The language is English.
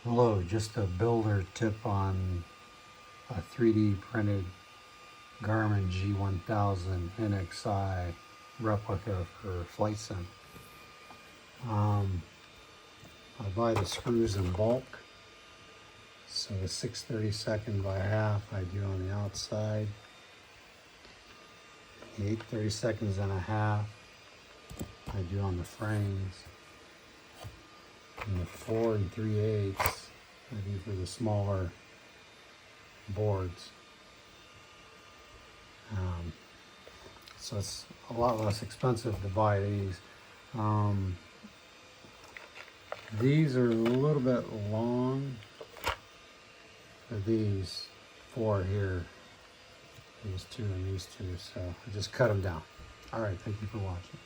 Hello, just a builder tip on a 3D printed Garmin G1000 NXI replica for flight sim. I buy the screws in bulk. So the 6/32 by half I do on the outside. The 8/32 and a half I do on the frames. And the 4 3/8 I do for the smaller boards. So it's a lot less expensive to buy these. These are a little bit long for these four here. These two and these two, so I just cut them down. All right, thank you for watching.